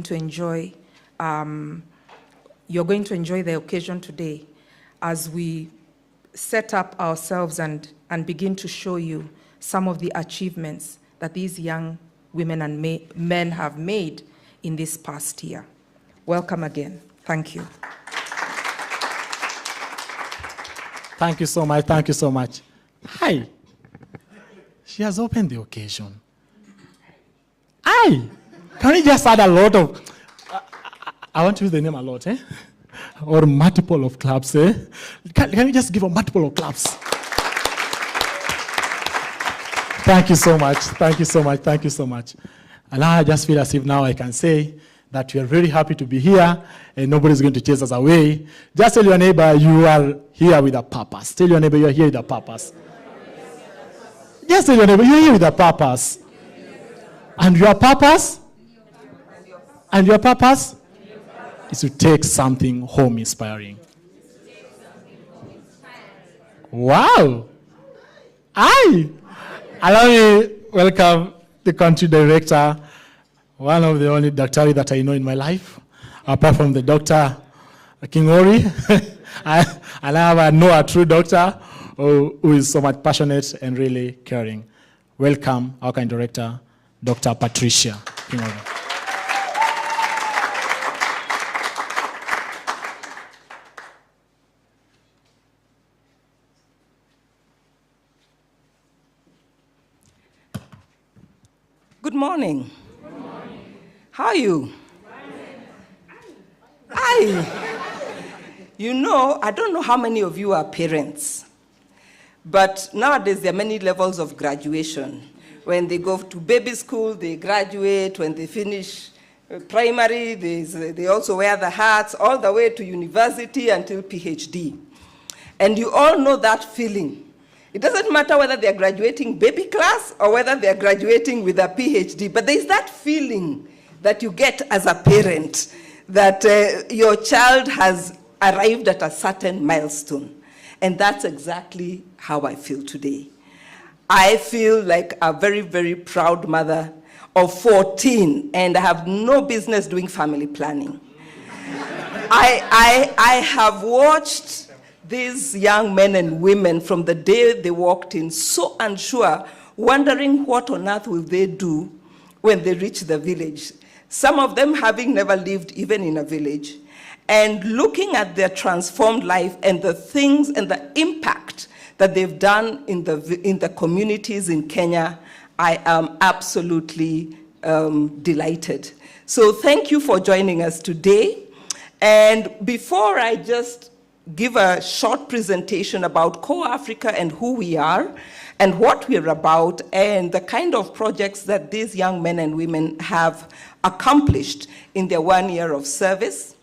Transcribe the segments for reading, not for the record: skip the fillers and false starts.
to enjoy, you're going to enjoy the occasion today as we set up ourselves and begin to show you some of the achievements that these young women and men have made in this past year. Welcome again. Thank you. Thank you so much. Thank you so much. Hi. She has opened the occasion. Hi. Can we just add a lot of, I want to use the name a lot, eh? Or multiple of claps, eh? Can we just give a multiple of claps? Thank you so much. Thank you so much. Thank you so much. And now I just feel as if now I can say that we are very happy to be here and nobody's going to chase us away. Just tell your neighbor you are here with a purpose. Tell your neighbor you are here with a purpose. Just tell your neighbor you are here with a purpose. And your purpose? And your purpose is to take something home inspiring. Wow. Hi. Allow me welcome the country director, one of the only doctors that I know in my life, apart from the Dr. Kingori. And I know a true doctor who is so much passionate and really caring. Welcome, our kind director, Dr. Patricia Kingori. Good morning. Good morning. How are you? Hi. You know, I don't know how many of you are parents, but nowadays there are many levels of graduation. When they go to baby school, they graduate. When they finish primary, they also wear the hats, all the way to university until PhD. And you all know that feeling. It doesn't matter whether they're graduating baby class or whether they're graduating with a PhD, but there's that feeling that you get as a parent that your child has arrived at a certain milestone. And that's exactly how I feel today. I feel like a very, very proud mother of 14, and I have no business doing family planning. I have watched these young men and women from the day they walked in, so unsure, wondering what on earth will they do when they reach the village. Some of them having never lived even in a village, and looking at their transformed life and the things and the impact that they've done in the communities in Kenya, I am absolutely delighted. So thank you for joining us today. And before I just give a short presentation about CorpsAfrica and who we are and what we're about and the kind of projects that these young men and women have accomplished in their 1 year of service,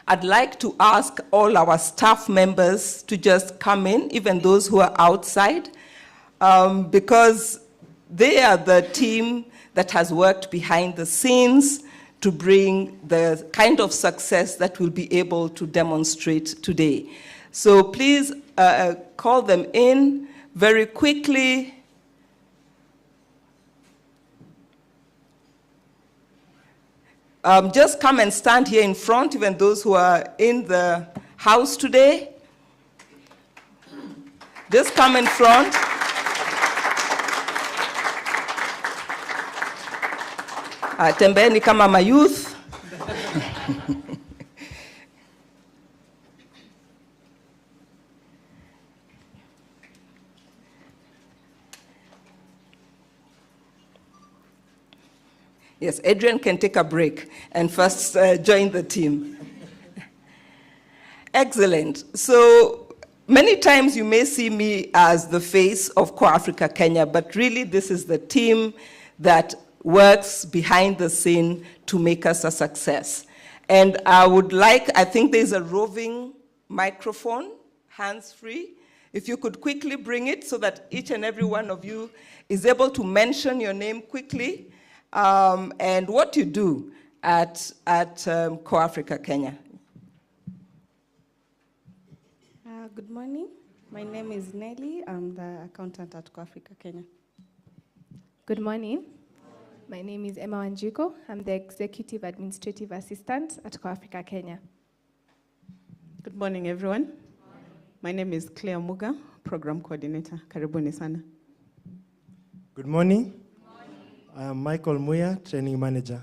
I'd like to ask all our staff members to just come in, even those who are outside, because they are the team that has worked behind the scenes to bring the kind of success that we'll be able to demonstrate today. So please call them in very quickly. Just come and stand here in front, even those who are in the house today. Just come in front. Tembeeni kama mayouth. Yes, Adrian can take a break and first join the team. Excellent. So many times you may see me as the face of CorpsAfrica Kenya, but really this is the team that works behind the scene to make us a success. And I think there's a roving microphone, hands-free. If you could quickly bring it so that each and every one of you is able to mention your name quickly and what you do at CorpsAfrica Kenya. Good morning. My name is Nelly. I'm the accountant at CorpsAfrica Kenya. Good morning. My name is Emma Wanjiko. I'm the Executive Administrative Assistant at CorpsAfrica, Kenya. Good morning, everyone. My name is Claire Muga, Program Coordinator. Karibuni sana. Good morning. I am Michael Muya, Training Manager.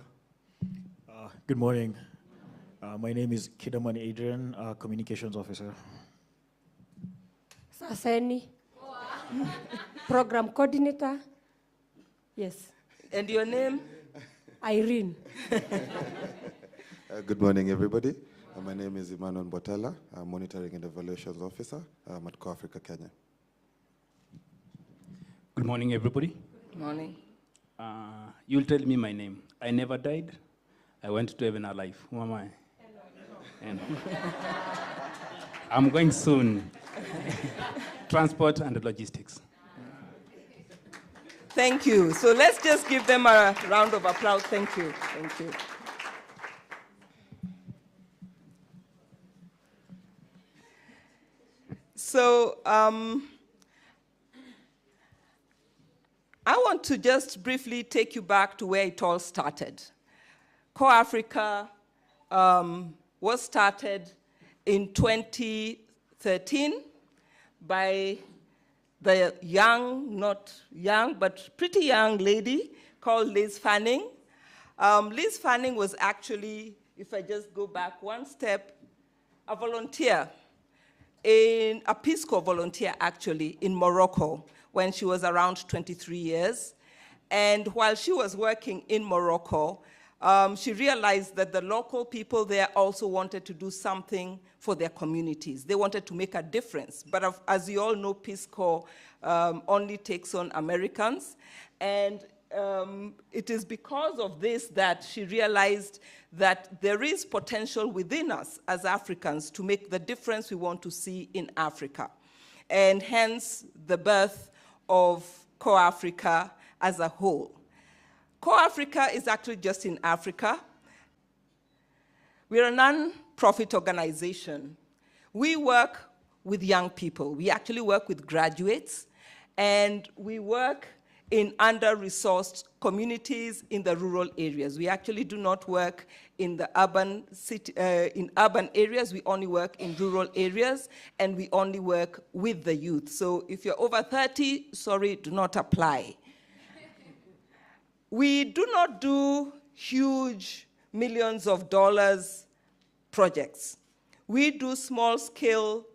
Good morning. My name is Kidaman Adrian, Communications Officer. Saseni, Program Coordinator. Yes, And your name? Irene. Good morning, everybody. My name is Emmanuel Botella. I'm Monitoring and Evaluations Officer at CorpsAfrica, Kenya. Good morning, everybody. Good morning. You'll tell me my name. I never died. I went to heaven alive. Who am I? And I'm going soon. Transport and logistics. Thank you. So let's just give them a round of applause. Thank you. Thank you. So I want to just briefly take you back to where it all started. CorpsAfrica was started in 2013 by the young, not young, but pretty young lady called Liz Fanning. Liz Fanning was actually, if I just go back one step, a volunteer, a Peace Corps volunteer actually in Morocco when she was around 23 years. And while she was working in Morocco, she realized that the local people there also wanted to do something for their communities. They wanted to make a difference. But as you all know, Peace Corps only takes on Americans. And it is because of this that she realized that there is potential within us as Africans to make the difference we want to see in Africa. And hence the birth of CorpsAfrica as a whole. CorpsAfrica is actually just in Africa. We're a non-profit organization. We work with young people. We actually work with graduates, and we work in under-resourced communities in the rural areas. We actually do not work in the urban areas. We only work in rural areas, and we only work with the youth. So if you're over 30, sorry, do not apply. We do not do huge millions of dollars projects. We do small scale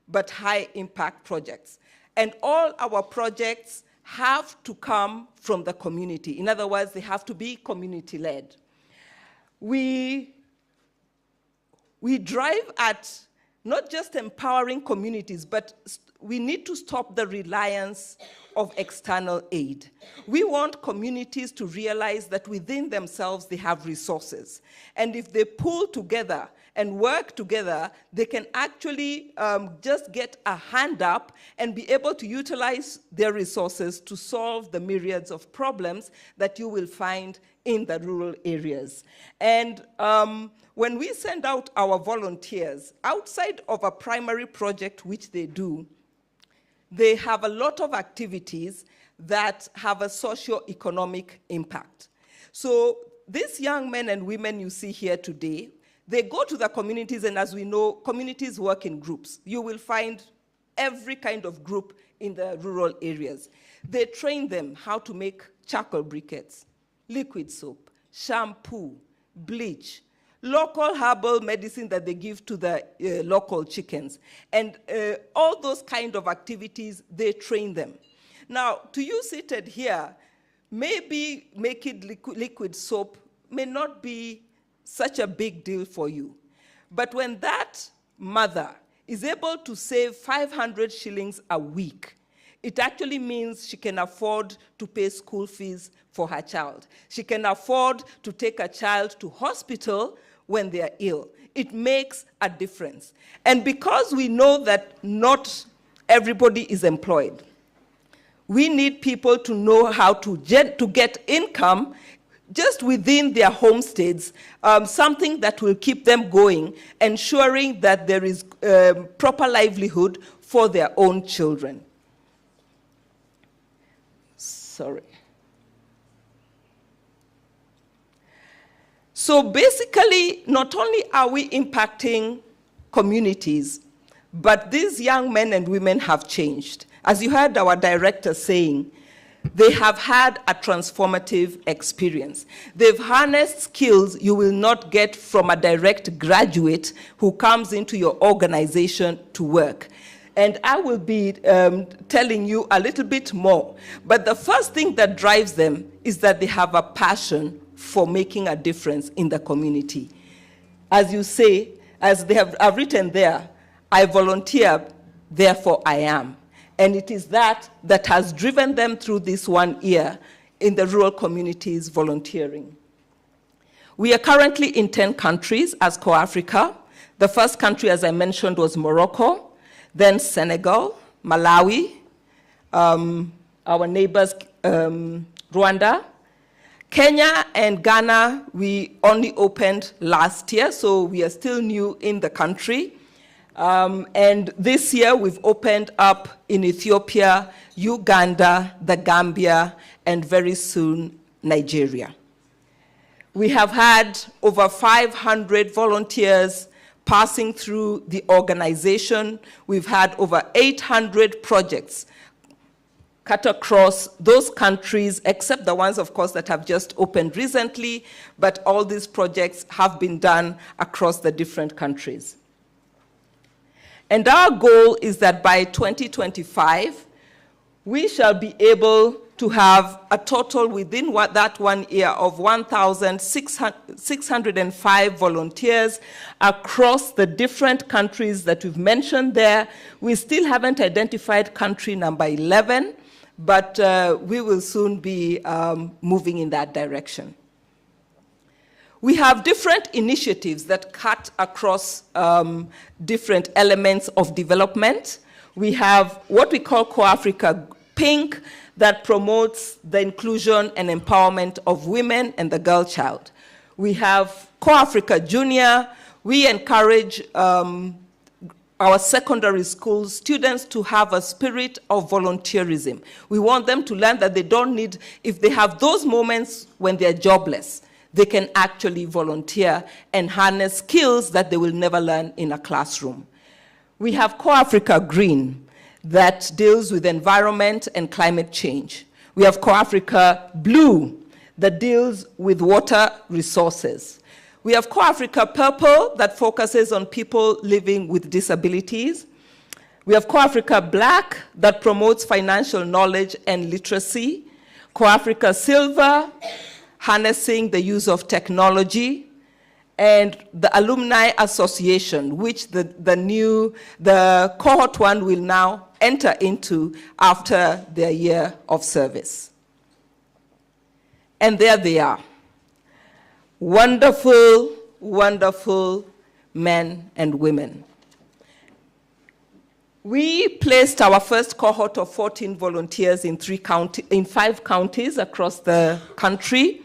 but high impact projects. And all our projects have to come from the community. In other words, they have to be community led. We drive at not just empowering communities, but we need to stop the reliance of external aid. We want communities to realize that within themselves they have resources. And if they pull together and work together, they can actually just get a hand up and be able to utilize their resources to solve the myriads of problems that you will find in the rural areas. And when we send out our volunteers, outside of a primary project which they do, they have a lot of activities that have a socio-economic impact. So these young men and women you see here today, they go to the communities, and as we know, communities work in groups. You will find every kind of group in the rural areas. They train them how to make charcoal briquettes, liquid soap, shampoo, bleach, local herbal medicine that they give to the local chickens. And all those kind of activities, they train them. Now, to you seated here, maybe making liquid soap may not be such a big deal for you. But when that mother is able to save 500 shillings a week, it actually means she can afford to pay school fees for her child. She can afford to take a child to hospital when they are ill. It makes a difference. And because we know that not everybody is employed, we need people to know how to get income just within their homesteads, something that will keep them going, ensuring that there is proper livelihood for their own children. Sorry. So basically, not only are we impacting communities, but these young men and women have changed. As you heard our director saying, they have had a transformative experience. They've harnessed skills you will not get from a direct graduate who comes into your organization to work. And I will be telling you a little bit more. But the first thing that drives them is that they have a passion for making a difference in the community. As you say, as they have written there, I volunteer, therefore I am. And it is that has driven them through this 1 year in the rural communities volunteering. We are currently in 10 countries as CorpsAfrica. The first country, as I mentioned, was Morocco, then Senegal, Malawi, our neighbors, Rwanda. Kenya and Ghana, we only opened last year, so we are still new in the country. And this year, we've opened up in Ethiopia, Uganda, the Gambia, and very soon, Nigeria. We have had over 500 volunteers passing through the organization. We've had over 800 projects cut across those countries, except the ones, of course, that have just opened recently, but all these projects have been done across the different countries. And our goal is that by 2025, we shall be able to have a total within that 1 year of 1,605 volunteers across the different countries that we've mentioned there. We still haven't identified country number 11, but we will soon be moving in that direction. We have different initiatives that cut across different elements of development. We have what we call CorpsAfrica Pink, that promotes the inclusion and empowerment of women and the girl child. We have CorpsAfrica Junior. We encourage our secondary school students to have a spirit of volunteerism. We want them to learn that they don't need, if they have those moments when they're jobless, they can actually volunteer and harness skills that they will never learn in a classroom. We have CorpsAfrica Green that deals with environment and climate change. We have CorpsAfrica Blue that deals with water resources. We have CorpsAfrica Purple that focuses on people living with disabilities. We have CorpsAfrica Black that promotes financial knowledge and literacy. CorpsAfrica Silver, harnessing the use of technology, and the Alumni Association, which the cohort 1 will now enter into after their year of service. And there they are. Wonderful, wonderful men and women. We placed our first cohort of 14 volunteers in 5 counties across the country.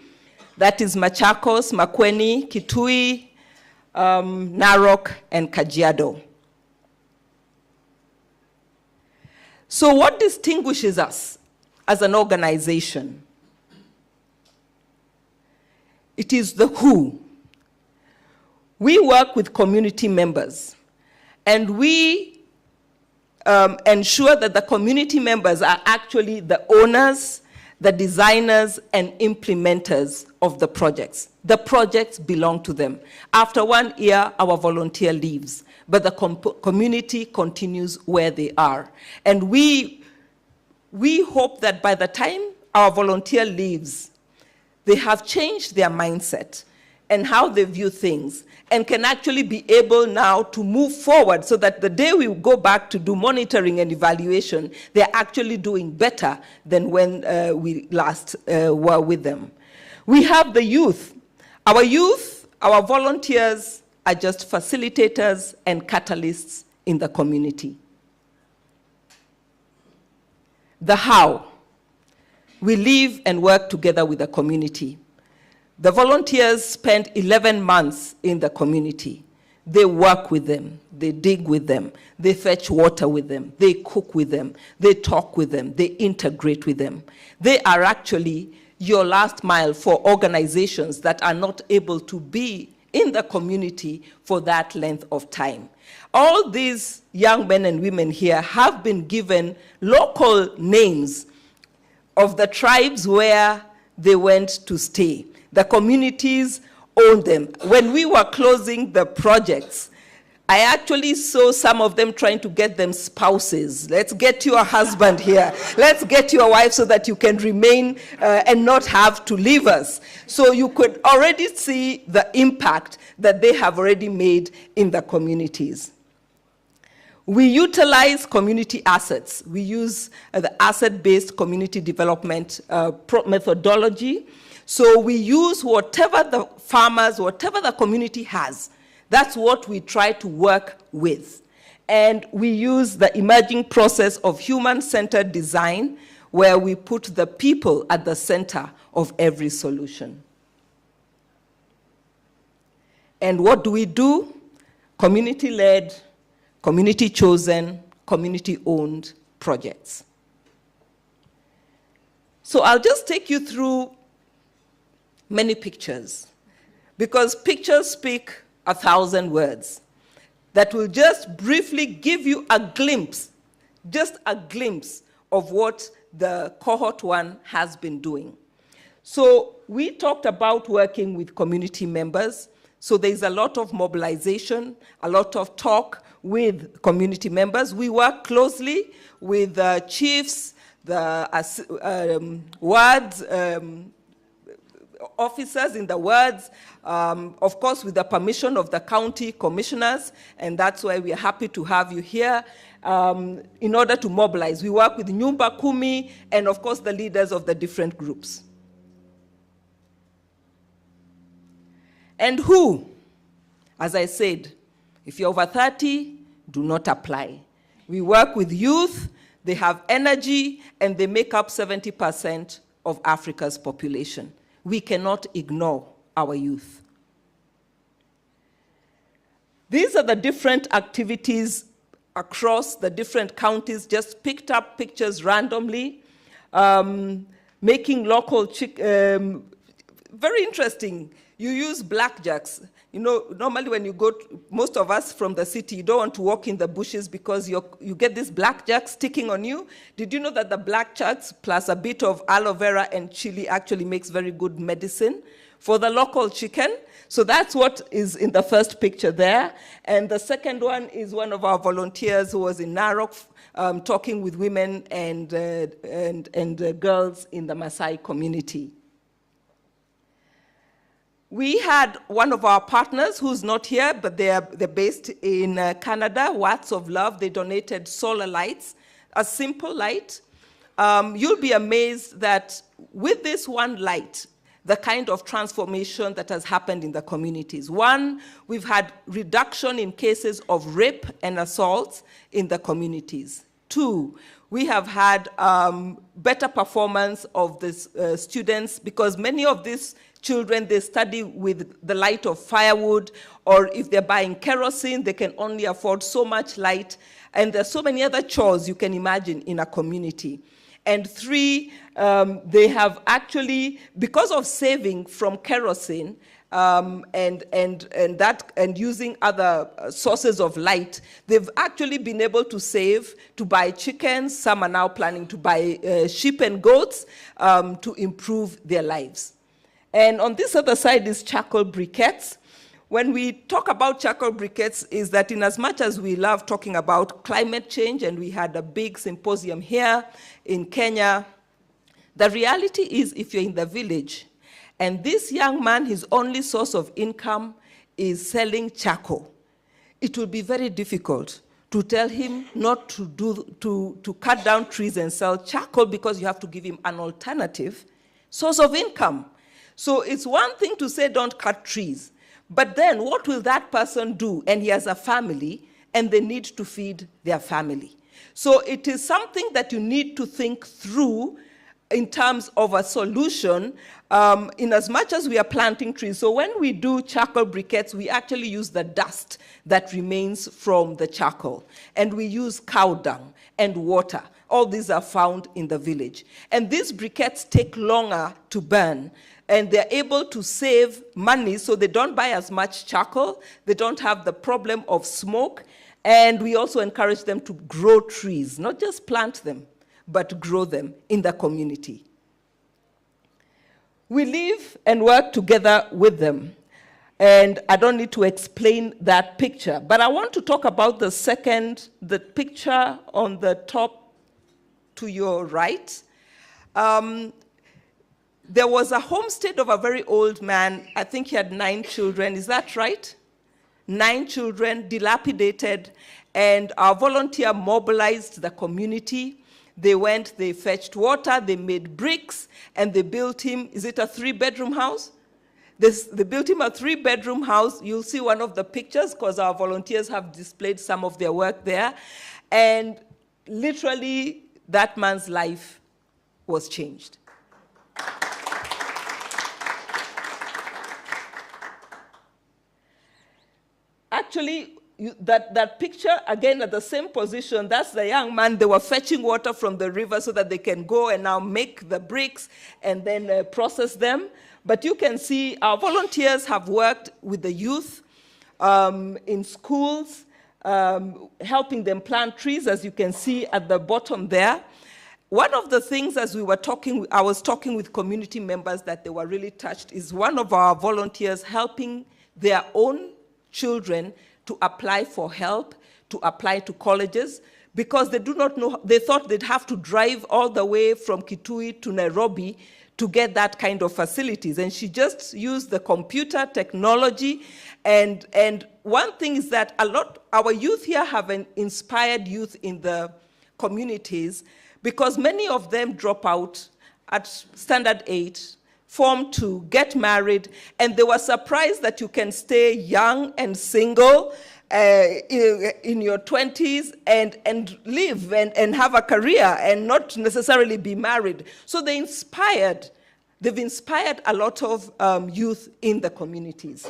That is Machakos, Makueni, Kitui, Narok, and Kajiado. So what distinguishes us as an organization? It is the who. We work with community members, and we ensure that the community members are actually the owners, the designers, and implementers of the projects. The projects belong to them. After 1 year, our volunteer leaves, but the community continues where they are. And we hope that by the time our volunteer leaves, they have changed their mindset and how they view things, and can actually be able now to move forward so that the day we go back to do monitoring and evaluation, they're actually doing better than when we last were with them. We have the youth. Our volunteers are just facilitators and catalysts in the community. The how. We live and work together with the community. The volunteers spend 11 months in the community. They work with them, they dig with them, they fetch water with them, they cook with them, they talk with them, they integrate with them. They are actually your last mile for organizations that are not able to be in the community for that length of time. All these young men and women here have been given local names of the tribes where they went to stay. The communities own them. When we were closing the projects, I actually saw some of them trying to get them spouses. Let's get your husband here. Let's get your wife so that you can remain and not have to leave us. So you could already see the impact that they have already made in the communities. We utilize community assets. We use the asset-based community development methodology. So we use whatever the farmers, whatever the community has. That's what we try to work with. And we use the emerging process of human-centered design, where we put the people at the center of every solution. And what do? Community-led, community-chosen, community-owned projects. So I'll just take you through many pictures, because pictures speak 1,000 words that will just briefly give you a glimpse, just a glimpse of what the cohort 1 has been doing. So we talked about working with community members. So there's a lot of mobilization, a lot of talk with community members. We work closely with the chiefs, the wards, officers in the wards, of course with the permission of the county commissioners, and that's why we are happy to have you here in order to mobilize. We work with Nyumba Kumi and of course the leaders of the different groups. And who? As I said, if you're over 30, do not apply. We work with youth, they have energy, and they make up 70% of Africa's population. We cannot ignore our youth. These are the different activities across the different counties, just picked up pictures randomly, making local, very interesting. You use blackjacks. You know, normally when you go, most of us from the city, you don't want to walk in the bushes because you get this blackjack sticking on you. Did you know that the blackjacks plus a bit of aloe vera and chili actually makes very good medicine for the local chicken? So that's what is in the first picture there. And the second one is one of our volunteers who was in Narok talking with women and girls in the Maasai community. We had one of our partners who's not here, but they're based in Canada, Watts of Love. They donated solar lights, a simple light. You'll be amazed that with this one light, the kind of transformation that has happened in the communities. One, we've had reduction in cases of rape and assaults in the communities. Two, we have had better performance of the students, because many of these children, they study with the light of firewood, or if they're buying kerosene, they can only afford so much light. And there's so many other chores you can imagine in a community. And three, they have actually, because of saving from kerosene and using other sources of light, they've actually been able to save to buy chickens. Some are now planning to buy sheep and goats to improve their lives. And on this other side is charcoal briquettes. When we talk about charcoal briquettes, is that in as much as we love talking about climate change, and we had a big symposium here in Kenya, the reality is if you're in the village, and this young man, his only source of income is selling charcoal, it will be very difficult to tell him not to cut down trees and sell charcoal, because you have to give him an alternative source of income. So it's one thing to say don't cut trees, but then what will that person do? And he has a family, and they need to feed their family. So it is something that you need to think through in terms of a solution, in as much as we are planting trees. So when we do charcoal briquettes, we actually use the dust that remains from the charcoal, and we use cow dung and water. all these are found in the village. And these briquettes take longer to burn, and they're able to save money, so they don't buy as much charcoal, they don't have the problem of smoke, and we also encourage them to grow trees, not just plant them, but grow them in the community. We live and work together with them. And I don't need to explain that picture, but I want to talk about the picture on the top to your right. There was a homestead of a very old man. I think he had 9 children. Is that right? 9 children, dilapidated, and our volunteer mobilized the community. They went, they fetched water, they made bricks, and they built him, is it a 3-bedroom house? They built him a 3-bedroom house. You'll see one of the pictures because our volunteers have displayed some of their work there. And literally, that man's life was changed. Actually, that picture, again, at the same position, that's the young man. They were fetching water from the river so that they can go and now make the bricks and then process them. But you can see our volunteers have worked with the youth in schools, helping them plant trees, as you can see at the bottom there. One of the things as we were talking, I was talking with community members that they were really touched, is one of our volunteers helping their own children to apply for help, to apply to colleges, because they do not know, they thought they'd have to drive all the way from Kitui to Nairobi to get that kind of facilities. And she just used the computer technology. And one thing is that our youth here have an inspired youth in the communities, because many of them drop out at standard 8, Form 2, get married, and they were surprised that you can stay young and single in your 20s and live and have a career and not necessarily be married. So they've inspired a lot of youth in the communities.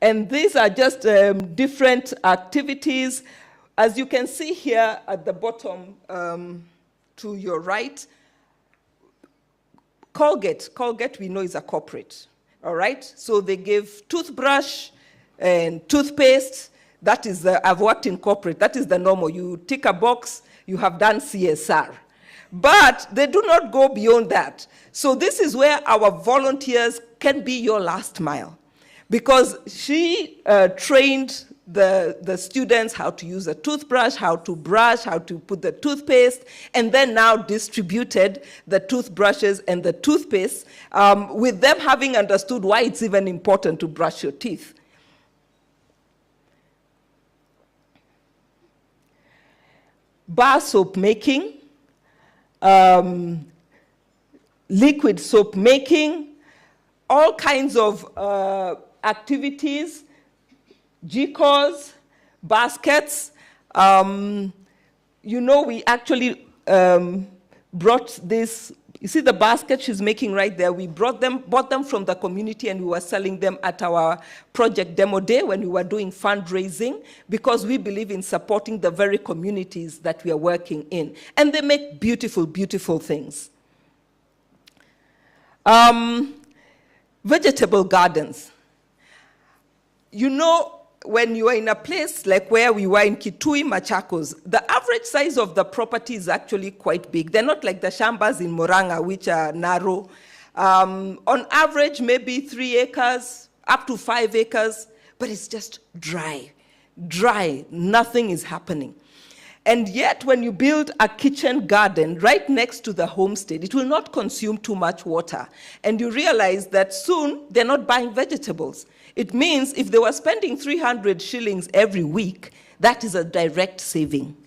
And these are just different activities. As you can see here at the bottom to your right, Colgate we know is a corporate, all right? So they give toothbrush and toothpaste. That is I've worked in corporate. That is the normal. You tick a box, you have done CSR. But they do not go beyond that. So this is where our volunteers can be your last mile, because she trained the students how to use a toothbrush, how to brush, how to put the toothpaste, and then now distributed the toothbrushes and the toothpaste with them having understood why it's even important to brush your teeth. Bar soap making, liquid soap making, all kinds of activities, jikos, baskets. You know, we actually brought this, you see the basket she's making right there, we bought them from the community, and we were selling them at our project demo day when we were doing fundraising, because we believe in supporting the very communities that we are working in. And they make beautiful, beautiful things. Vegetable gardens. You know, when you are in a place like where we were in Kitui, Machakos, the average size of the property is actually quite big. They're not like the shambas in Moranga, which are narrow. On average, maybe 3 acres, up to 5 acres, but it's just dry, nothing is happening. And yet, when you build a kitchen garden right next to the homestead, it will not consume too much water. And you realize that soon, they're not buying vegetables. It means if they were spending 300 shillings every week, that is a direct saving.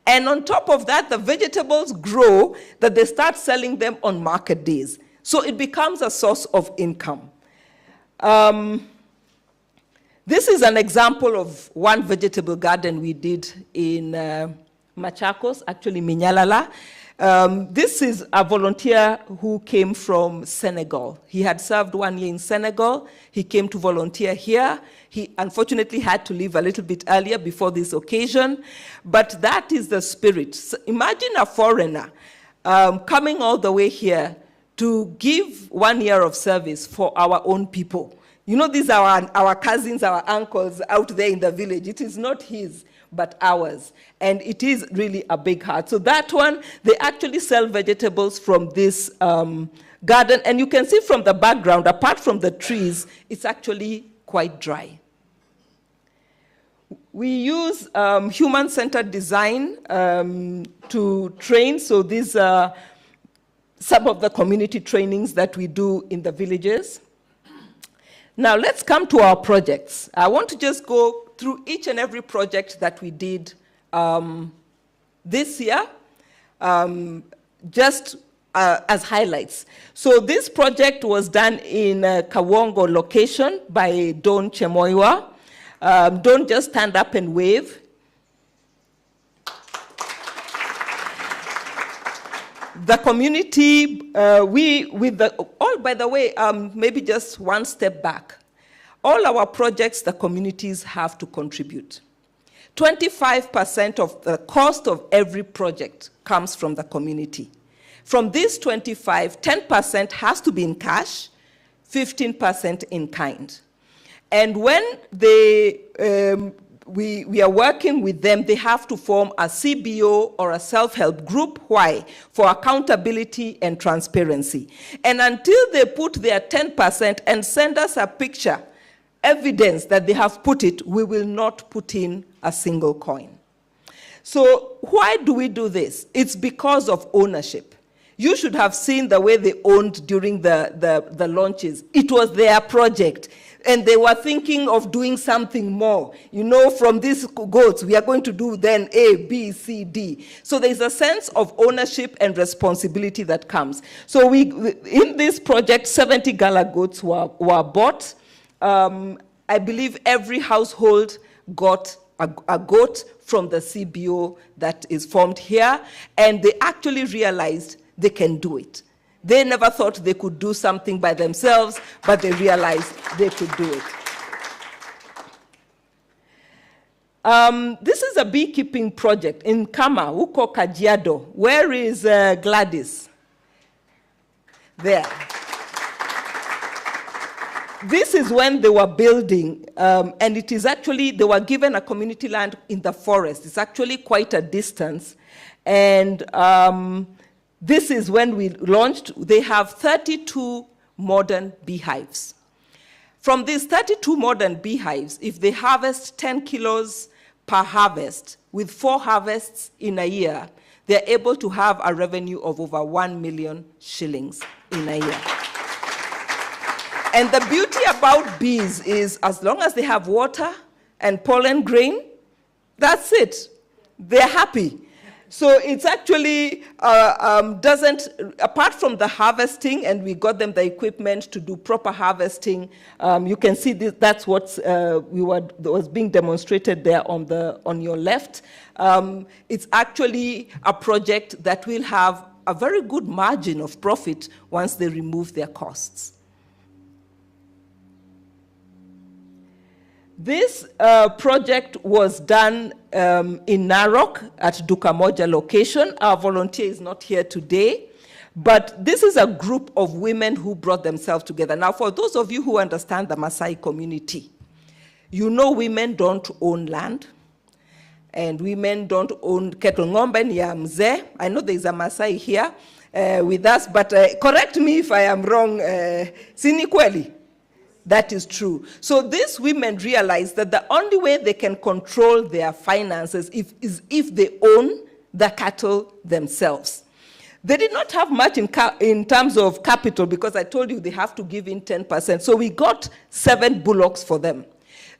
And on top of that, the vegetables grow that they start selling them on market days. So it becomes a source of income. This is an example of one vegetable garden we did in Machakos, actually Minyalala. This is a volunteer who came from Senegal. He had served 1 year in Senegal. He came to volunteer here. He unfortunately had to leave a little bit earlier before this occasion, but that is the spirit. So imagine a foreigner coming all the way here to give 1 year of service for our own people. You know, these are our cousins, our uncles out there in the village. It is not his, but ours. And it is really a big heart. So that one, they actually sell vegetables from this garden. And you can see from the background, apart from the trees, it's actually quite dry. We use human-centered design to train. So these are some of the community trainings that we do in the villages. Now let's come to our projects. I want to just go through each and every project that we did this year, just as highlights. So this project was done in Kawongo location by Don Chemoiwa. Don't just stand up and wave. The community, by the way, maybe just one step back. All our projects, the communities have to contribute. 25% of the cost of every project comes from the community. From this 25, 10% has to be in cash, 15% in kind. And when they, we are working with them, they have to form a CBO or a self-help group. Why? For accountability and transparency. And until they put their 10% and send us a picture, evidence that they have put it, we will not put in a single coin. So why do we do this? It's because of ownership. You should have seen the way they owned during the launches. It was their project. And they were thinking of doing something more. You know, from these goats, we are going to do then A, B, C, D. So there's a sense of ownership and responsibility that comes. So in this project, 70 gala goats were bought. I believe every household got a goat from the CBO that is formed here, and they actually realized they can do it. They never thought they could do something by themselves, but they realized they could do it. This is a beekeeping project in Kama, Uko Kajiado. Where is Gladys? There. This is when they were building, and it is actually, they were given a community land in the forest. It's actually quite a distance. And this is when we launched. They have 32 modern beehives. From these 32 modern beehives, if they harvest 10 kilos per harvest, with 4 harvests in a year, they're able to have a revenue of over 1 million shillings in a year. And the beauty about bees is as long as they have water and pollen grain, that's it. They're happy. So it's actually apart from the harvesting, and we got them the equipment to do proper harvesting. You can see that's what was being demonstrated there on your left. It's actually a project that will have a very good margin of profit once they remove their costs. This project was done in Narok at Dukamoja location. Our volunteer is not here today, but this is a group of women who brought themselves together. Now, for those of you who understand the Maasai community, you know women don't own land, and women don't own kettle ng'ombe ni ya mzee. I know there's a Maasai here with us, but correct me if I am wrong. Sini kweli? That is true. So these women realized that the only way they can control their finances is if they own the cattle themselves. They did not have much in terms of capital, because I told you they have to give in 10%. So we got 7 bullocks for them.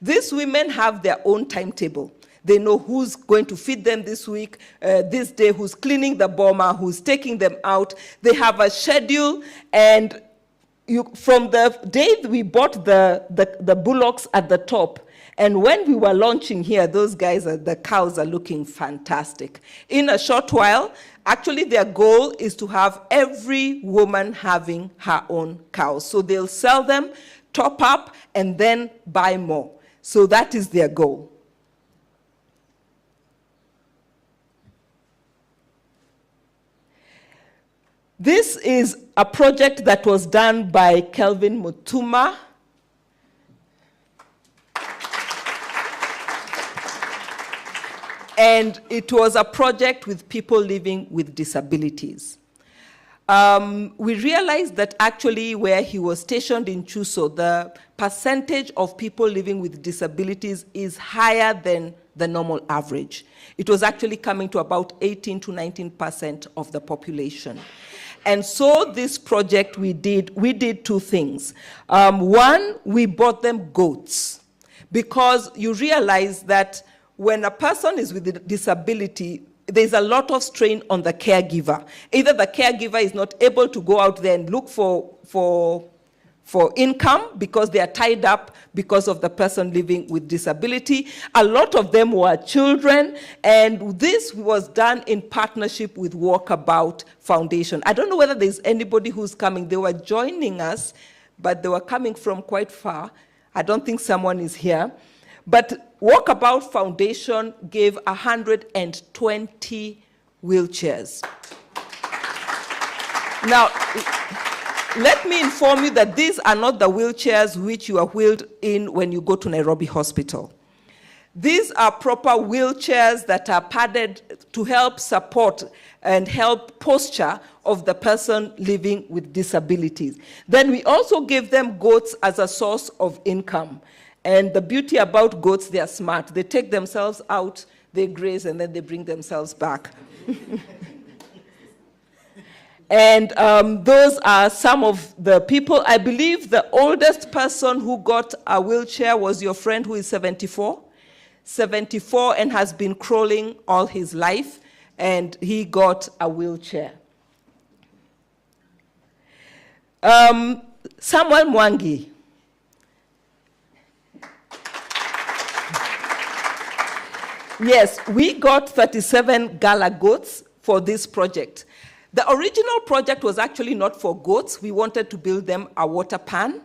These women have their own timetable. They know who's going to feed them this week, this day, who's cleaning the boma, who's taking them out. They have a schedule, and from the day we bought the bullocks at the top, and when we were launching here, the cows are looking fantastic. In a short while, actually their goal is to have every woman having her own cows. So they'll sell them, top up, and then buy more. So that is their goal. This is a project that was done by Kelvin Mutuma. And it was a project with people living with disabilities. We realized that actually where he was stationed in Chuso, the percentage of people living with disabilities is higher than the normal average. It was actually coming to about 18 to 19% of the population. And so this project we did two things. One, we bought them goats, because you realize that when a person is with a disability, there's a lot of strain on the caregiver. Either the caregiver is not able to go out there and look for income because they are tied up because of the person living with disability. A lot of them were children, and this was done in partnership with Walkabout Foundation. I don't know whether there's anybody who's coming. They were joining us, but they were coming from quite far. I don't think someone is here. But Walkabout Foundation gave 120 wheelchairs. Now, let me inform you that these are not the wheelchairs which you are wheeled in when you go to Nairobi Hospital. These are proper wheelchairs that are padded to help support and help posture of the person living with disabilities. Then we also give them goats as a source of income. And the beauty about goats, they are smart. They take themselves out, they graze, and then they bring themselves back. And those are some of the people. I believe the oldest person who got a wheelchair was your friend who is 74. 74 and has been crawling all his life, and he got a wheelchair. Samuel Mwangi. Yes, we got 37 gala goats for this project. The original project was actually not for goats. We wanted to build them a water pan.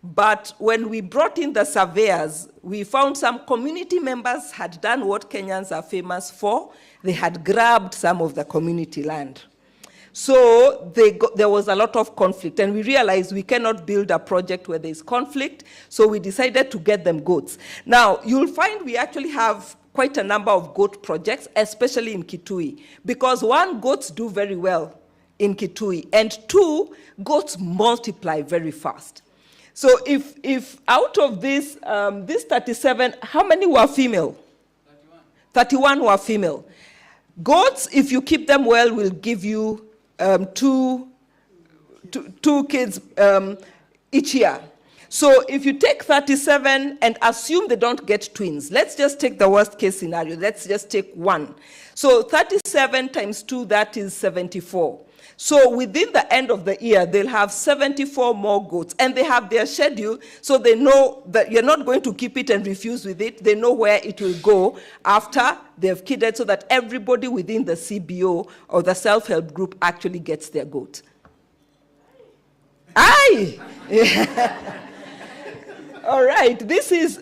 But when we brought in the surveyors, we found some community members had done what Kenyans are famous for. They had grabbed some of the community land. So there was a lot of conflict, and we realized we cannot build a project where there's conflict, so we decided to get them goats. Now, you'll find we actually have quite a number of goat projects, especially in Kitui, because one, goats do very well in Kitui, and two, goats multiply very fast. So if out of this 37, how many were female? 31 were female. Goats, if you keep them well, will give you two kids each year. So if you take 37 and assume they don't get twins, let's just take the worst case scenario. Let's just take one. So 37 times 2, that is 74. So within the end of the year, they'll have 74 more goats. And they have their schedule, so they know that you're not going to keep it and refuse with it. They know where it will go after they've kidded, so that everybody within the CBO or the self-help group actually gets their goat. Aye! All right, this is,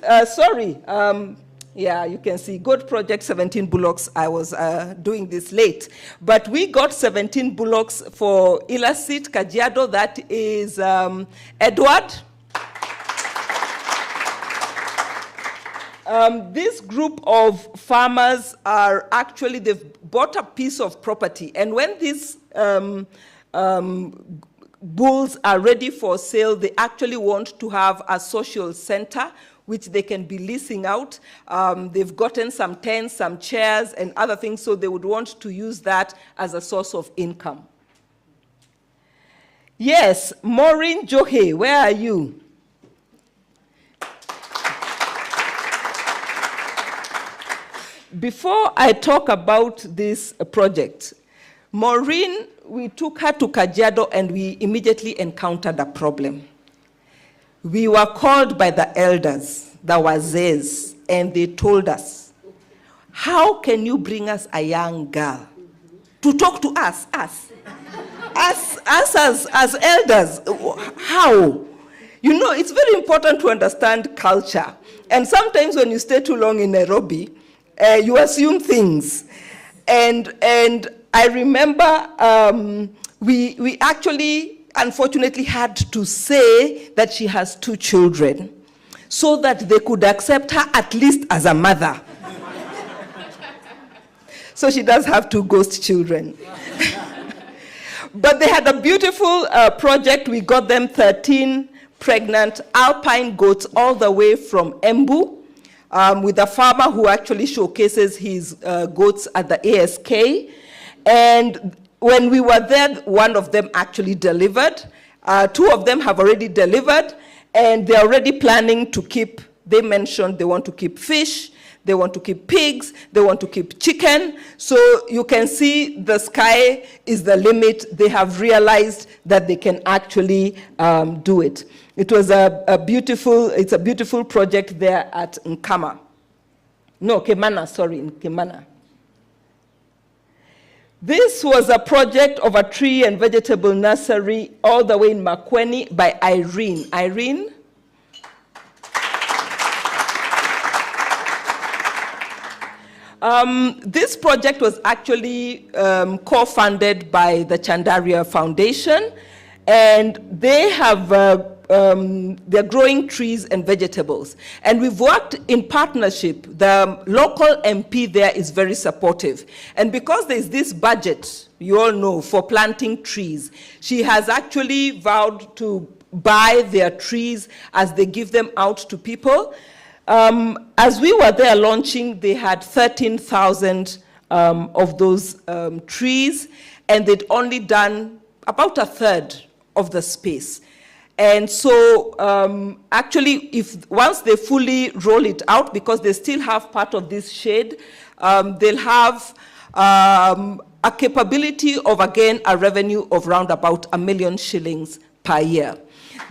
yeah, you can see Goat Project 17 bullocks. I was doing this late. But we got 17 bullocks for Ilasit, Kajiado. That is Edward. This group of farmers are actually, they've bought a piece of property. And when these bulls are ready for sale, they actually want to have a social center which they can be leasing out. They've gotten some tents, some chairs, and other things, so they would want to use that as a source of income. Yes, Maureen Johe, where are you? Before I talk about this project, Maureen, we took her to Kajiado and we immediately encountered a problem. We were called by the elders, the wazees, and they told us, how can you bring us a young girl to talk to us as elders? How? You know, it's very important to understand culture. And sometimes when you stay too long in Nairobi, you assume things. And I remember we actually, unfortunately, had to say that she has 2 children so that they could accept her at least as a mother. So she does have 2 ghost children. But they had a beautiful project. We got them 13 pregnant alpine goats all the way from Embu, with a farmer who actually showcases his goats at the ASK. And when we were there, one of them actually delivered. 2 of them have already delivered, and they're already planning to keep, they mentioned they want to keep fish, they want to keep pigs, they want to keep chicken. So you can see the sky is the limit. They have realized that they can actually do it. It was it's a beautiful project there at Nkama. No, Kemana, sorry, in Kemana. This was a project of a tree and vegetable nursery all the way in Makweni by Irene. Irene? This project was actually co-funded by the Chandaria Foundation, and they have they're growing trees and vegetables. And we've worked in partnership. The local MP there is very supportive. And because there's this budget, you all know, for planting trees, she has actually vowed to buy their trees as they give them out to people. As we were there launching, they had 13,000 of those trees, and they'd only done about a third of the space. And so actually, once they fully roll it out, because they still have part of this shade, they'll have a capability of, again, a revenue of around about 1 million shillings per year.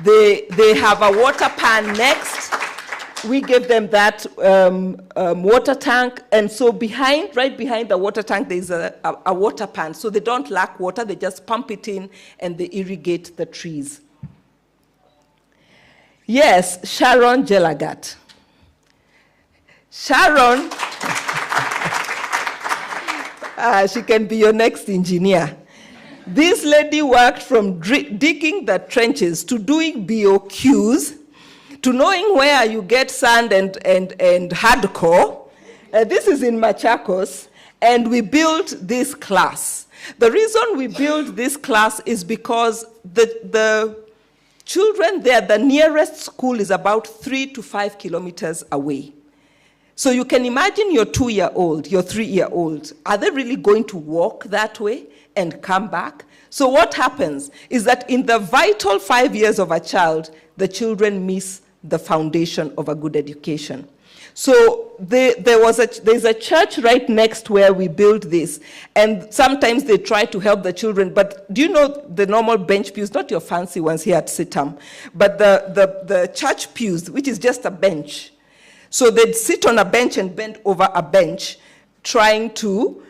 They have a water pan next. We gave them that water tank, and so right behind the water tank, there's a water pan. So they don't lack water, they just pump it in and they irrigate the trees. Yes, Sharon Jelagat. Sharon, she can be your next engineer. This lady worked from digging the trenches to doing BOQs, to knowing where you get sand and hardcore. This is in Machakos, and we built this class. The reason we built this class is because the children there, the nearest school is about 3 to 5 kilometers away. So you can imagine your 2-year-old, your 3-year-old, are they really going to walk that way and come back? So what happens is that in the vital 5 years of a child, the children miss the foundation of a good education. So there's a church right next where we built this, and sometimes they try to help the children, but do you know the normal bench pews, not your fancy ones here at Sitam, but the church pews, which is just a bench. So they'd sit on a bench and bend over a bench trying to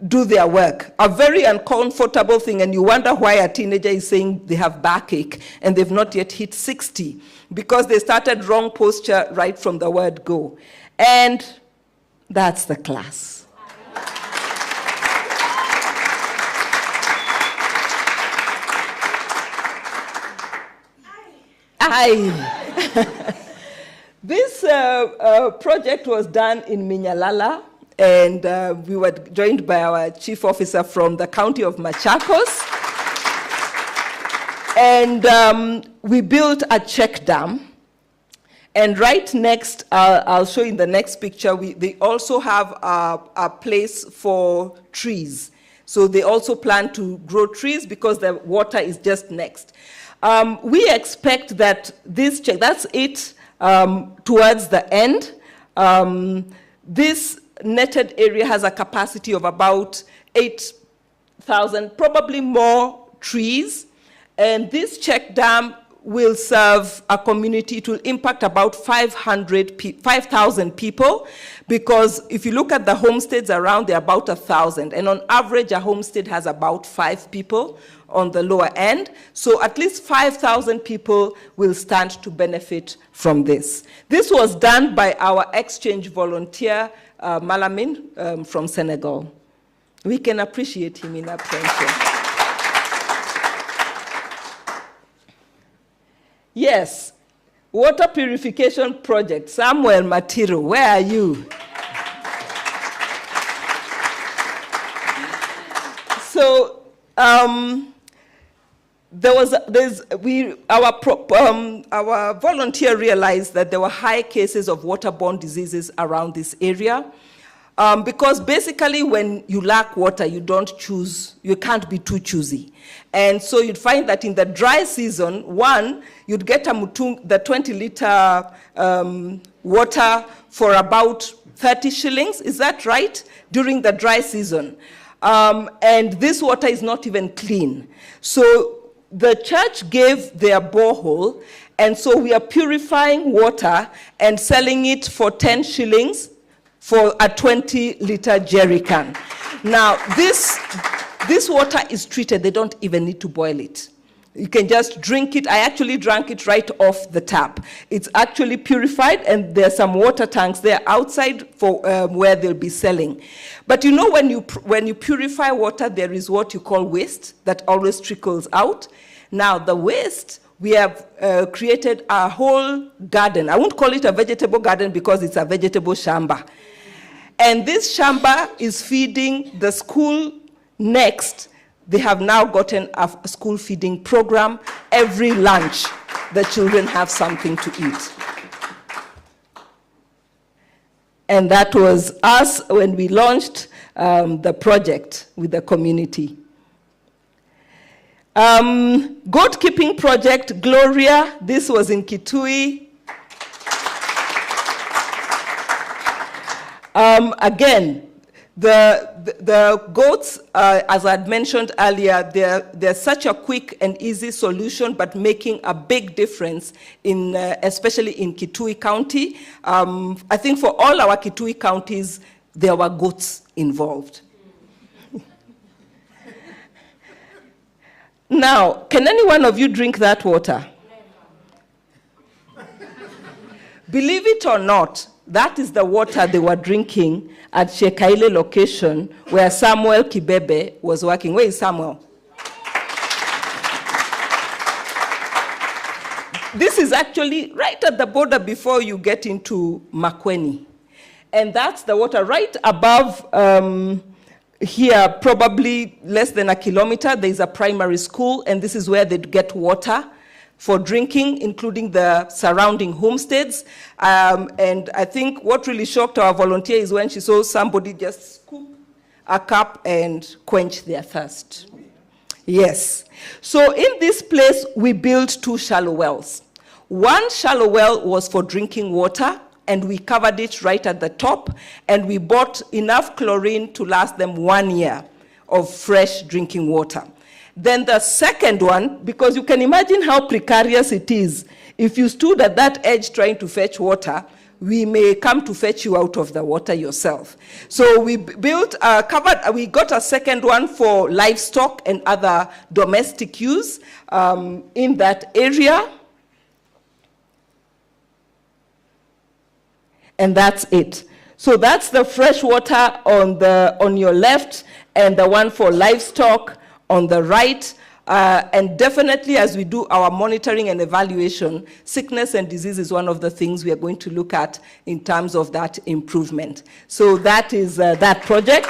do their work. A very uncomfortable thing, and you wonder why a teenager is saying they have backache and they've not yet hit 60, because they started wrong posture right from the word go. And that's the class. This project was done in Minyalala, and we were joined by our chief officer from the county of Machakos. And we built a check dam. And right next, I'll show you in the next picture, they also have a place for trees. So they also plan to grow trees because the water is just next. We expect that this check, that's it towards the end. This netted area has a capacity of about 1,000, probably more trees. And this check dam will serve a community. It will impact about 5,000 people, because if you look at the homesteads around, they're about 1,000. And on average, a homestead has about 5 people on the lower end. So at least 5,000 people will stand to benefit from this. This was done by our exchange volunteer, Malamin, from Senegal. We can appreciate him in absentia. Yes, water purification project. Samuel Matiro, where are you? So our volunteer realized that there were high cases of waterborne diseases around this area. Because basically when you lack water, you can't be too choosy. And so you'd find that in the dry season, you'd get the 20-liter water for about 30 shillings, is that right? During the dry season. And this water is not even clean. So the church gave their borehole, and so we are purifying water and selling it for 10 shillings for a 20-liter jerry can. Now, this water is treated. They don't even need to boil it. You can just drink it. I actually drank it right off the tap. It's actually purified, and there's some water tanks there outside for where they'll be selling. But you know, when you purify water, there is what you call waste that always trickles out. Now, the waste, we have created a whole garden. I won't call it a vegetable garden because it's a vegetable shamba. And this shamba is feeding the school next. They have now gotten a school feeding program. Every lunch, the children have something to eat. And that was us when we launched the project with the community. Goat keeping project, Gloria. This was in Kitui. Again, the goats, as I had mentioned earlier, they're such a quick and easy solution, but making a big difference, especially in Kitui County. I think for all our Kitui counties, there were goats involved. Now, can any one of you drink that water? Believe it or not, that is the water they were drinking at Shekaile location where Samuel Kibebe was working. Where is Samuel? This is actually right at the border before you get into Makweni. And that's the water right above here, probably less than a kilometer. There's a primary school, and this is where they'd get water for drinking, including the surrounding homesteads. And I think what really shocked our volunteer is when she saw somebody just scoop a cup and quench their thirst. Yes. So in this place, we built 2 shallow wells. One shallow well was for drinking water, and we covered it right at the top, and we bought enough chlorine to last them 1 year of fresh drinking water. Then the second one, because you can imagine how precarious it is. If you stood at that edge trying to fetch water, we may come to fetch you out of the water yourself. So we built we got a second one for livestock and other domestic use in that area. And that's it. So that's the fresh water on your left, and the one for livestock on the right. And definitely, as we do our monitoring and evaluation, sickness and disease is one of the things we are going to look at in terms of that improvement. So that is that project.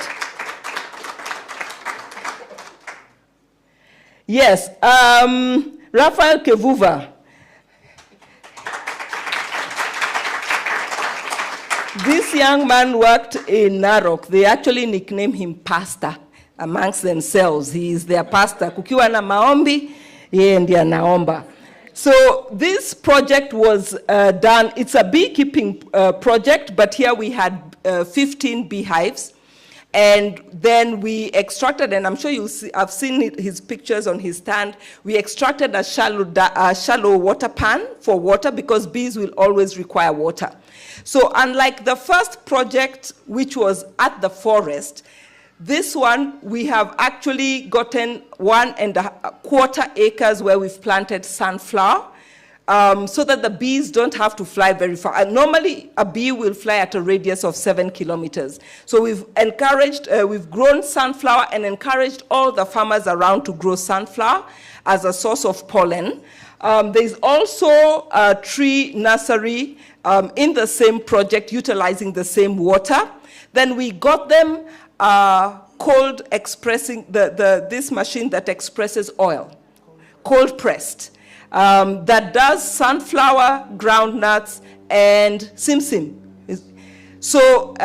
Yes, Raphael Kevuva. This young man worked in Narok. They actually nicknamed him Pastor amongst themselves. He is their pastor. Kukiwa na maombi, yeye ndiye anaomba. So this project was done. It's a beekeeping project, but here we had 15 beehives. And then we extracted, and I'm sure I've seen his pictures on his stand. We extracted a shallow water pan for water because bees will always require water. So unlike the first project, which was at the forest, this one, we have actually gotten 1.25 acres where we've planted sunflower, so that the bees don't have to fly very far. Normally, a bee will fly at a radius of 7 kilometers. So we've grown sunflower and encouraged all the farmers around to grow sunflower as a source of pollen. There's also a tree nursery in the same project utilizing the same water. Then we got them cold expressing, this machine that expresses oil, cold pressed. That does sunflower, groundnuts, and simsim. So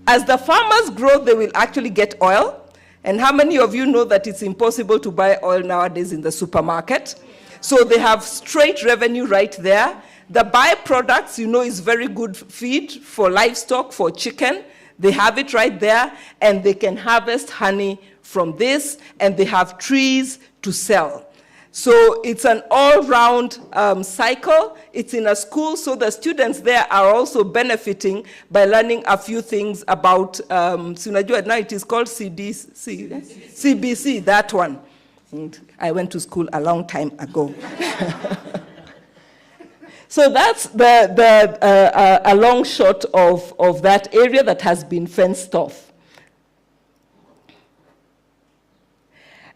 as the farmers grow, they will actually get oil. And how many of you know that it's impossible to buy oil nowadays in the supermarket? So they have straight revenue right there. The byproducts, is very good feed for livestock, for chicken. They have it right there, and they can harvest honey from this, and they have trees to sell. So it's an all-round cycle. It's in a school, so the students there are also benefiting by learning a few things about, now it is called CBC, that one. I went to school a long time ago. So that's a long shot of that area that has been fenced off.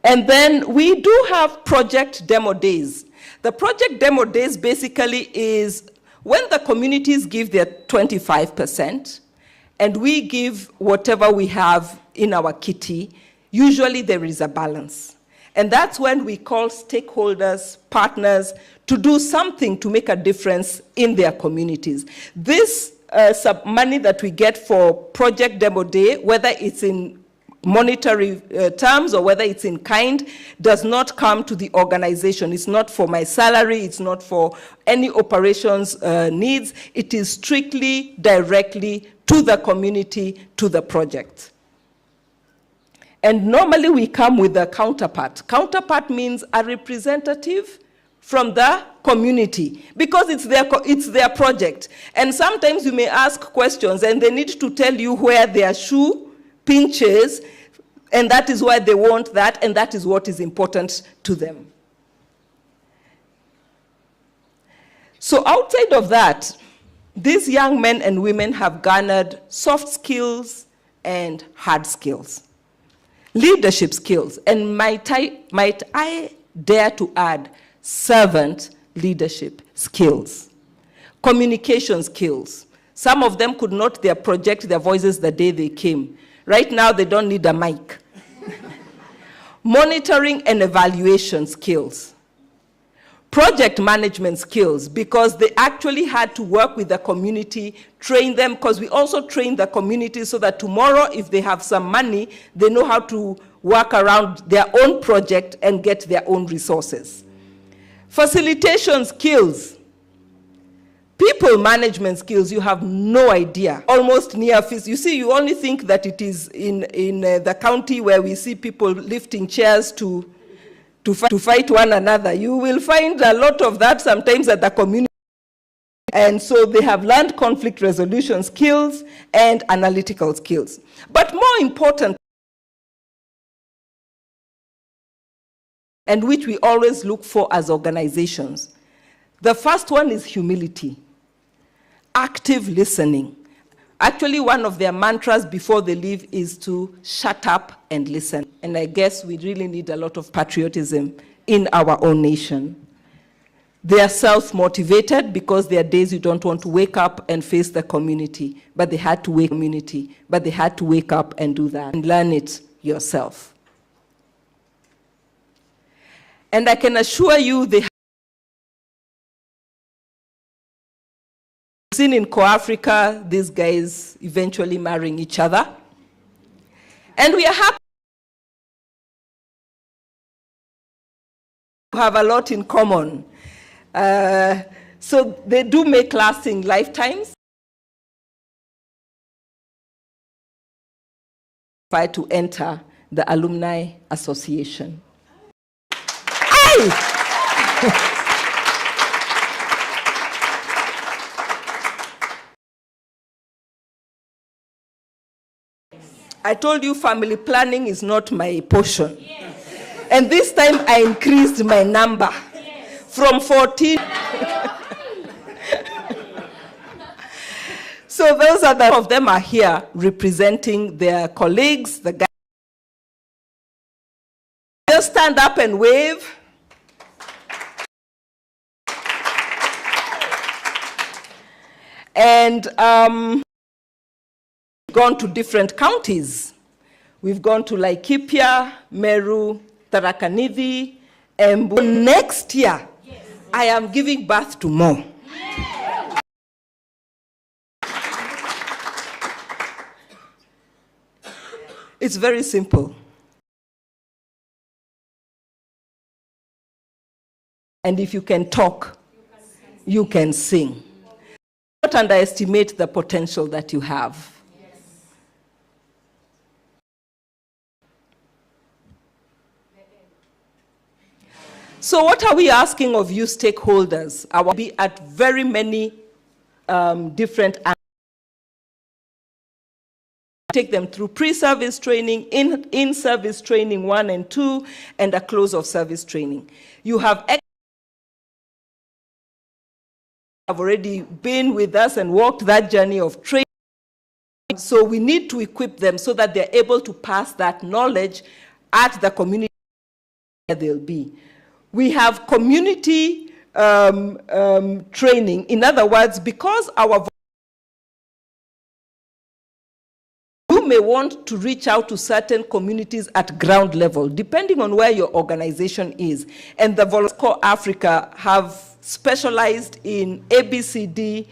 And then we do have project demo days. The project demo days basically is when the communities give their 25% and we give whatever we have in our kitty, usually there is a balance. And that's when we call stakeholders, partners, to do something to make a difference in their communities. This money that we get for project demo day, whether it's in monetary terms or whether it's in kind, does not come to the organization. It's not for my salary, it's not for any operations needs. It is strictly, directly to the community, to the project. And normally we come with a counterpart. Counterpart means a representative from the community, because it's their project. And sometimes you may ask questions and they need to tell you where their shoe pinches, and that is why they want that, and that is what is important to them. So outside of that, these young men and women have garnered soft skills and hard skills, leadership skills, and might I dare to add, servant leadership skills, communication skills. Some of them could not project their voices the day they came. Right now, they don't need a mic. Monitoring and evaluation skills. Project management skills, because they actually had to work with the community, train them, because we also train the community so that tomorrow, if they have some money, they know how to work around their own project and get their own resources. Facilitation skills. People management skills, you have no idea. Almost near Fist. You see, you only think that it is in the county where we see people lifting chairs to fight one another. You will find a lot of that sometimes at the community. And so they have learned conflict resolution skills and analytical skills. But more important, and which we always look for as organizations, the first one is humility. Active listening. Actually, one of their mantras before they leave is to shut up and listen. And I guess we really need a lot of patriotism in our own nation. They are self-motivated because there are days you don't want to wake up and face the community, but they had to wake up and do that and learn it yourself. And I can assure you they have seen in CorpsAfrica, these guys eventually marrying each other. And we are happy to have a lot in common. So they do make lasting lifetimes. to enter the Alumni Association. Aye! I told you family planning is not my portion. Yes. And this time I increased my number from 14. So those of them are here representing their colleagues, the guys. Just stand up and wave. And gone to different counties. We've gone to Laikipia, Meru, Tharaka Nithi, Embu. Next year, yes, I am giving birth to more. Yes. It's very simple. And if you can talk, you can sing. Don't underestimate the potential that you have. So what are we asking of you stakeholders? I will be at very many different angles. Take them through pre-service training, in-service training 1 and 2, and a close of service training. You have already been with us and walked that journey of training. So we need to equip them so that they're able to pass that knowledge at the community where they'll be. We have community training. In other words, because you may want to reach out to certain communities at ground level, depending on where your organization is. And the Fist CorpsAfrica have specialized in ABCD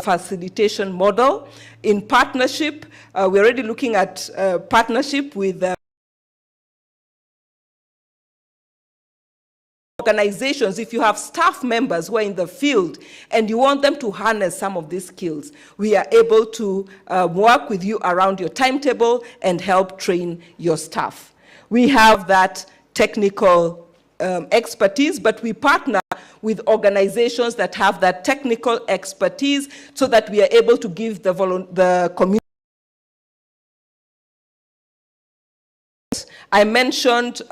facilitation model. In partnership, we're already looking at partnership with organizations. If you have staff members who are in the field and you want them to harness some of these skills, we are able to work with you around your timetable and help train your staff. We have that technical expertise, but we partner with organizations that have that technical expertise so that we are able to give the community. I mentioned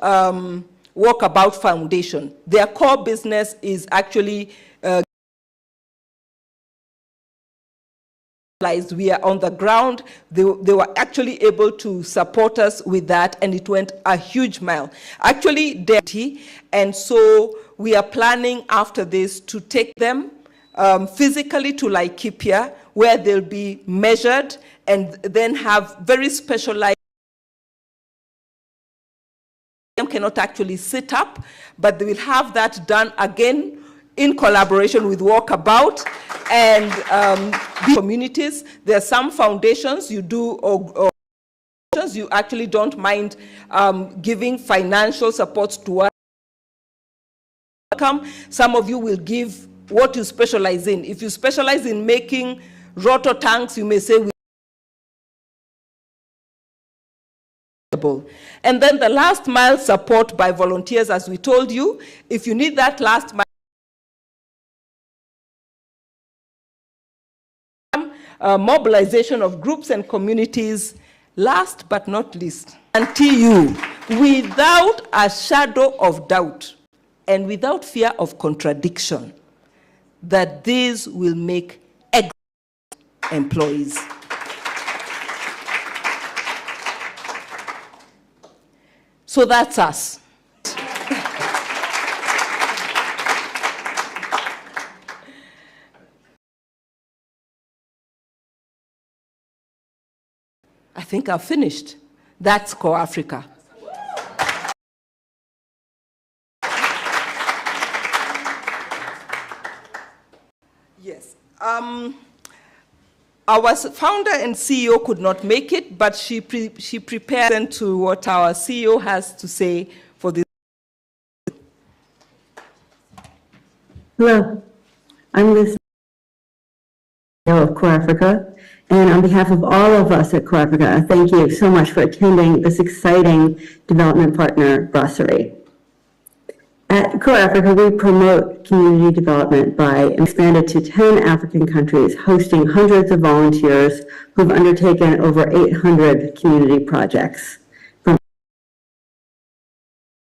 Walkabout Foundation. Their core business is actually we are on the ground. They were actually able to support us with that, and it went a huge mile. Actually, dirty, and so we are planning after this to take them physically to Laikipia, where they'll be measured and then have very specialized. Cannot actually sit up, but they will have that done again in collaboration with Walkabout and communities. There are some foundations you do, or you actually don't mind giving financial support to us. Some of you will give what you specialize in. If you specialize in making roto tanks, you may say we. And then the last mile support by volunteers, as we told you. If you need that last mile, mobilization of groups and communities, last but not least, until you, without a shadow of doubt and without fear of contradiction, that these will make excellent employees. So that's us. I think I've finished. That's CorpsAfrica. Yes. Our founder and CEO could not make it, but she prepared to what our CEO has to say for this. Hello, I'm Liz of CorpsAfrica, And on behalf of all of us at CorpsAfrica, thank you so much for attending this exciting development partner brasserie. At CorpsAfrica, we promote community development by expanded to 10 African countries, hosting hundreds of volunteers who've undertaken over 800 community projects, from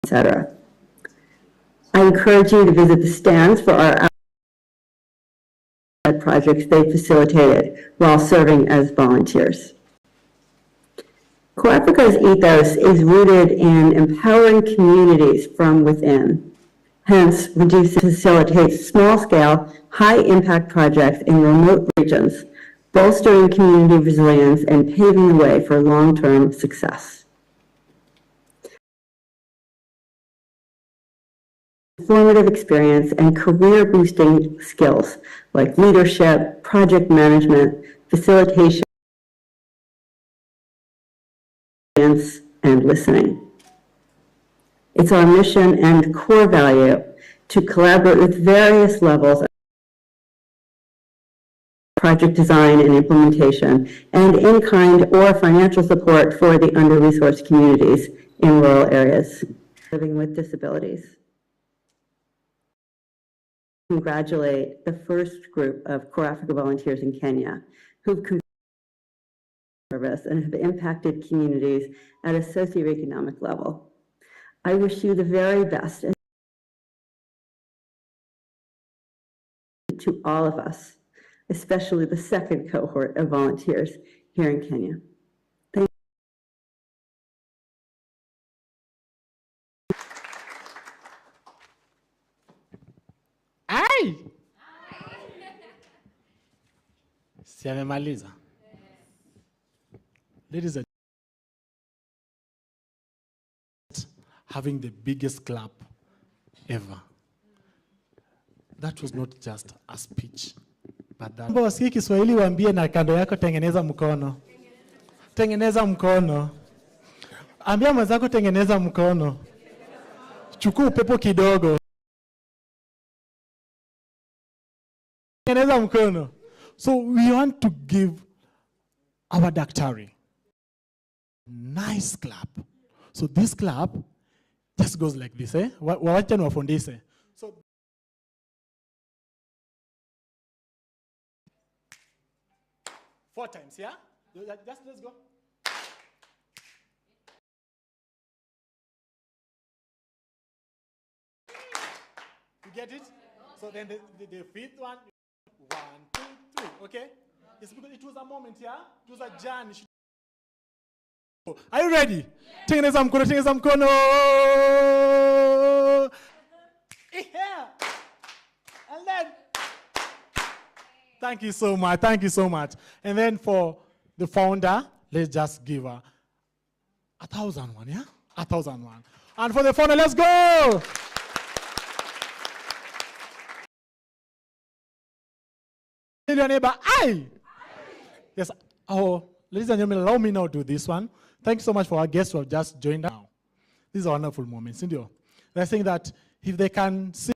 etc. I encourage you to visit the stands for our projects they facilitated while serving as volunteers. CorpsAfrica's ethos is rooted in empowering communities from within. Hence, Reduce facilitates small-scale, high-impact projects in remote regions, bolstering community resilience and paving the way for long-term success. Formative experience and career-boosting skills like leadership, project management, facilitation, and listening. It's our mission and core value to collaborate with various levels of project design and implementation, and in-kind or financial support for the under-resourced communities in rural areas living with disabilities. Congratulate the first group of CorpsAfrica volunteers in Kenya who've service and have impacted communities at a socioeconomic level. I wish you the very best to all of us, especially the second cohort of volunteers here in Kenya. Thank you. Ai! Si amemaliza. Ladies and having the biggest clap ever. That was not just a speech, but that. Wasikie Kiswahili waambie na kando yako tengeneza mkono. Tengeneza mkono. Ambia mwenzako tengeneza mkono. Chukua upepo kidogo. Tengeneza mkono. So we want to give our daktari nice clap. So this clap just goes like this, eh? Wawacha niwafundishe. So four times, yeah? Just let's go. You get it? So then the fifth one, 1, 2, 3, okay? It's because it was a moment, yeah? It was a journey. Are you ready? Tengeneza mkono, tengeneza mkono. Yeah. And then, thank you so much, thank you so much. And then for the founder, let's just give her 1,001, yeah? 1,001. And for the founder, let's go! Tell your neighbor, aye! Yes, oh, ladies and gentlemen, allow me now to do this one. Thank you so much for our guests who have just joined us now. These are wonderful moments, isn't it? They're saying that if they can see